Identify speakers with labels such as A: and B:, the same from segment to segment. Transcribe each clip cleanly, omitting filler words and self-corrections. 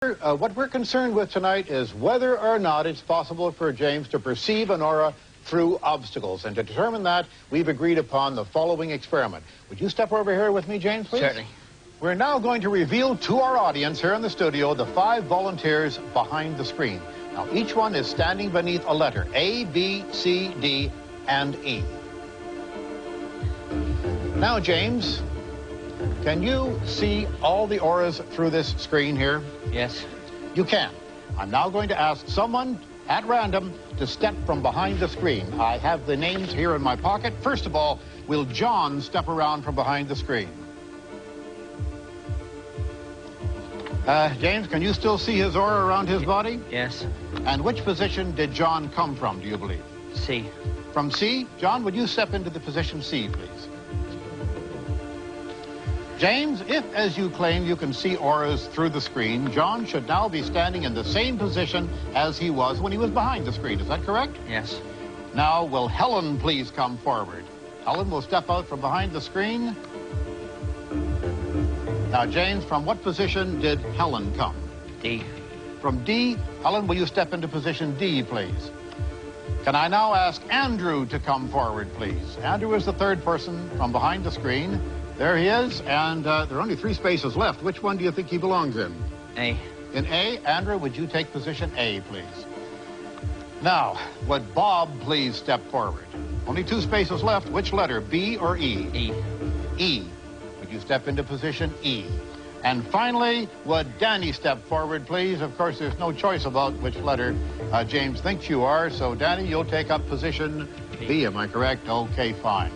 A: What we're concerned with tonight is whether or not it's possible for James to perceive an aura through obstacles. And to determine that, we've agreed upon the following experiment. Would you step over here with me, James, please?
B: Certainly.
A: We're now going to reveal to our audience here in the studio the 5 volunteers behind the screen. Now, each one is standing beneath a letter, A, B, C, D, and E. Now, James, can you see all the auras through this screen here?
B: Yes.
A: You can. I'm now going to ask someone at random to step from behind the screen. I have the names here in my pocket. First of all, will John step around from behind the screen? James, can you still see his aura around his body?
B: Yes.
A: And which position did John come from, do you believe?
B: C.
A: From C? John, would you step into the position C, please? James, if, as you claim, you can see auras through the screen, John should now be standing in the same position as he was when he was behind the screen. Is that correct?
B: Yes.
A: Now, will Helen please come forward? Helen will step out from behind the screen. Now, James, from what position did Helen come?
B: D.
A: From D. Helen, will you step into position D, please? Can I now ask Andrew to come forward, please? Andrew is the third person from behind the screen. There he is, and there are only 3 spaces left. Which one do you think he belongs in?
B: A.
A: In A. Andrew, would you take position A, please? Now, would Bob please step forward? Only 2 spaces left. Which letter, B or E?
B: E.
A: E. Would you step into position E? And finally, would Danny step forward, please? Of course, there's no choice about which letter James thinks you are, so Danny, you'll take up position B, am I correct? Okay, fine.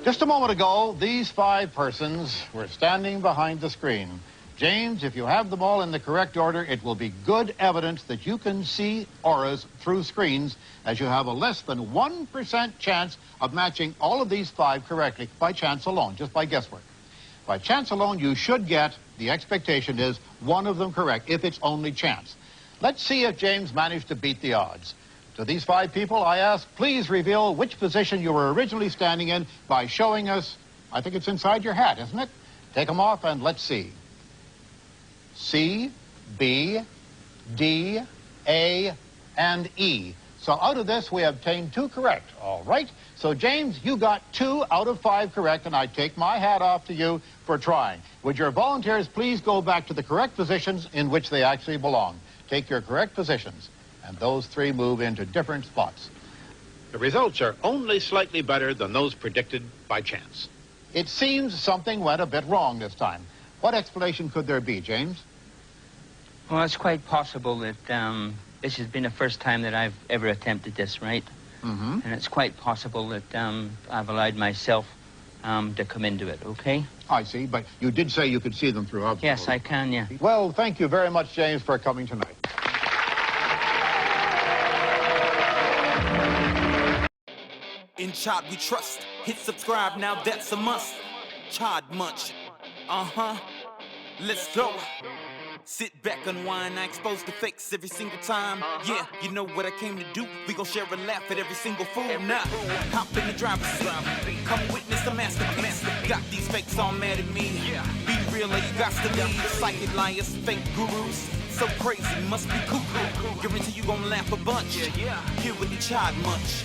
A: Just a moment ago, these 5 persons were standing behind the screen. James, if you have them all in the correct order, it will be good evidence that you can see auras through screens, as you have a less than 1% chance of matching all of these 5 correctly by chance alone, just by guesswork. By chance alone, you should get, the expectation is, one of them correct, if it's only chance. Let's see if James managed to beat the odds. To these 5 people, I ask, please reveal which position you were originally standing in by showing us, I think it's inside your hat, isn't it? Take them off and let's see. C, B, D, A, and E. So out of this, we obtained 2 correct. All right. So, James, you got 2 out of 5 correct, and I take my hat off to you for trying. Would your volunteers please go back to the correct positions in which they actually belong? Take your correct positions, and those 3 move into different spots. The results are only slightly better than those predicted by chance. It seems something went a bit wrong this time. What explanation could there be, James?
B: Well, it's quite possible that this has been the first time that I've ever attempted this, right?
A: Mm-hmm.
B: And it's quite possible that I've allowed myself to come into it, okay?
A: I see, but you did say you could see them through obstacles.
B: Yes, I can, yeah.
A: Well, thank you very much, James, for coming tonight.
C: In Chod we trust. Hit subscribe now, that's a must. Chod Munch. Let's go. Sit back, unwind, I expose the fakes every single time. Yeah, you know what I came to do. We gon' share a laugh at every single fool. Now, hop in the driver's seat. Come witness the masterpiece. Got these fakes all mad at me. Be real or you got to leave. Psychic liars, fake gurus. So crazy, must be cuckoo. Guarantee you gon' laugh a bunch. Here with the Chod Munch.